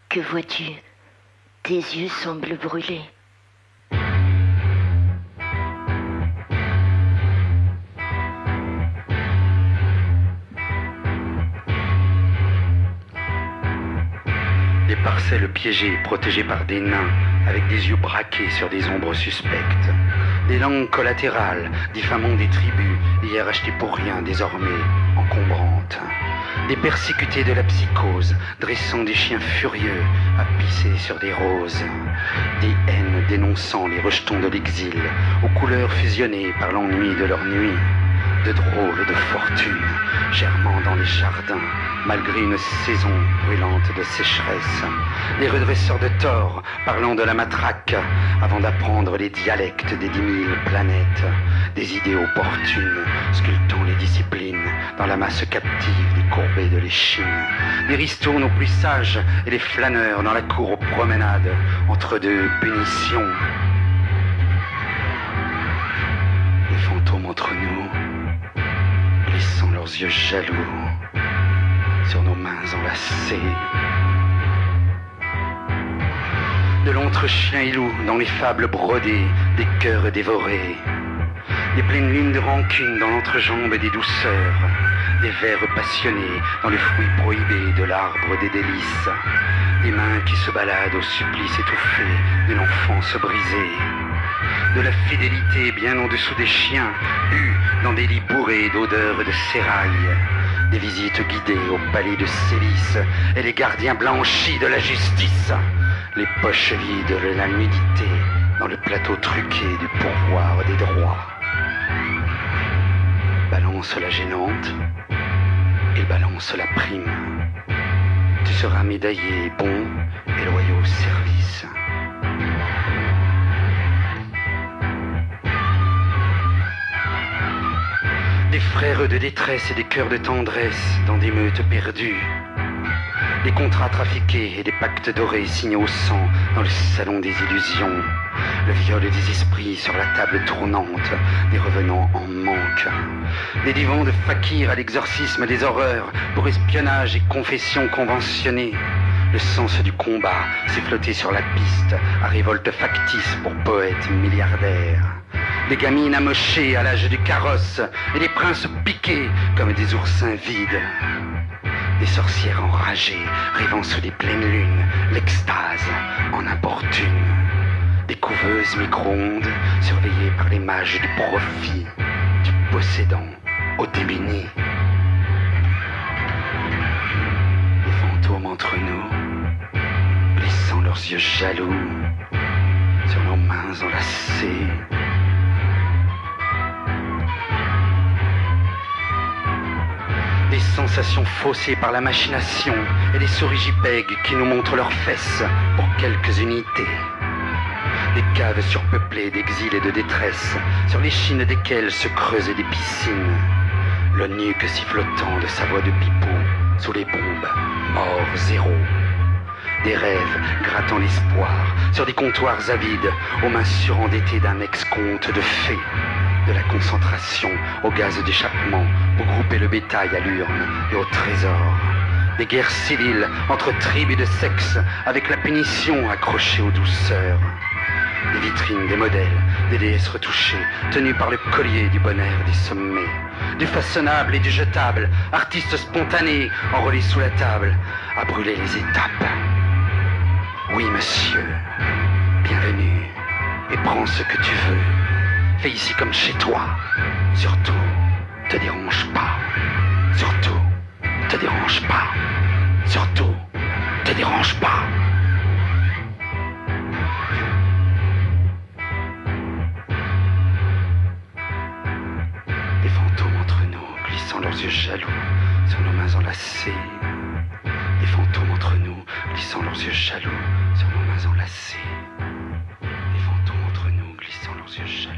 Que vois-tu? Tes yeux semblent brûler. Des parcelles piégées, protégées par des nains, avec des yeux braqués sur des ombres suspectes. Des langues collatérales, diffamant des tribus, hier achetées pour rien, désormais encombrantes. Des persécutés de la psychose, dressant des chiens furieux à pisser sur des roses. Des haines dénonçant les rejetons de l'exil, aux couleurs fusionnées par l'ennui de leur nuit. De drôles de fortune, germant dans les jardins, malgré une saison brûlante de sécheresse. Des redresseurs de tort, parlant de la matraque, avant d'apprendre les dialectes des 10 000 planètes. Des idées opportunes, sculptant les disciplines, dans la masse captive des courbés de l'échine. Des ristournes aux plus sages et des flâneurs dans la cour aux promenades, entre deux punitions. Des fantômes entre nous, glissant leurs yeux jaloux sur nos mains enlacées. De l'entre-chien et loup dans les fables brodées, des cœurs dévorés. Des pleines lunes de rancune dans l'entrejambe des douceurs. Des vers passionnés dans les fruits prohibés de l'arbre des délices. Des mains qui se baladent au supplice étouffé d'une enfance brisée. De la fidélité bien en dessous des chiens, eus dans des lits bourrés d'odeurs de sérail. Des visites guidées au palais de Célis et les gardiens blanchis de la justice. Les poches vides de la nudité dans le plateau truqué du pourvoir des droits. Balance la gênante et balance la prime. Tu seras médaillé bon et loyaux service. Des frères de détresse et des cœurs de tendresse dans des meutes perdues. Des contrats trafiqués et des pactes dorés signés au sang dans le salon des illusions. Le viol des esprits sur la table tournante des revenants en manque. Des divans de fakirs à l'exorcisme des horreurs pour espionnage et confession conventionnée. Le sens du combat s'est flotté sur la piste à révolte factice pour poètes milliardaires. Des gamines amochées à l'âge du carrosse et des princes piqués comme des oursins vides. Des sorcières enragées rêvant sous des pleines lunes l'extase en importune. Des couveuses micro-ondes surveillées par les mages du profit, du possédant au démuni. Des fantômes entre nous, glissant leurs yeux jaloux sur nos mains enlacées. Des sensations faussées par la machination et des souris JPEG qui nous montrent leurs fesses pour quelques unités. Des caves surpeuplées d'exil et de détresse, sur les chines desquelles se creusent des piscines. Le nuque sifflotant de sa voix de pipeau sous les bombes, mort zéro. Des rêves grattant l'espoir sur des comptoirs avides aux mains surendettées d'un ex-comte de fées. De la concentration au gaz d'échappement pour grouper le bétail à l'urne et au trésor. Des guerres civiles entre tribus de sexe avec la punition accrochée aux douceurs. Des vitrines, des modèles, des déesses retouchées tenues par le collier du bonheur des sommets. Du façonnable et du jetable, artistes spontanés enrôlés sous la table à brûler les étapes. Oui monsieur, bienvenue et prends ce que tu veux. Fais ici comme chez toi. Surtout, te dérange pas. Surtout, te dérange pas. Surtout, te dérange pas. Des fantômes entre nous, glissant leurs yeux jaloux sur nos mains enlacées. Des fantômes entre nous, glissant leurs yeux jaloux sur nos mains enlacées. Des fantômes entre nous, glissant leurs yeux jaloux.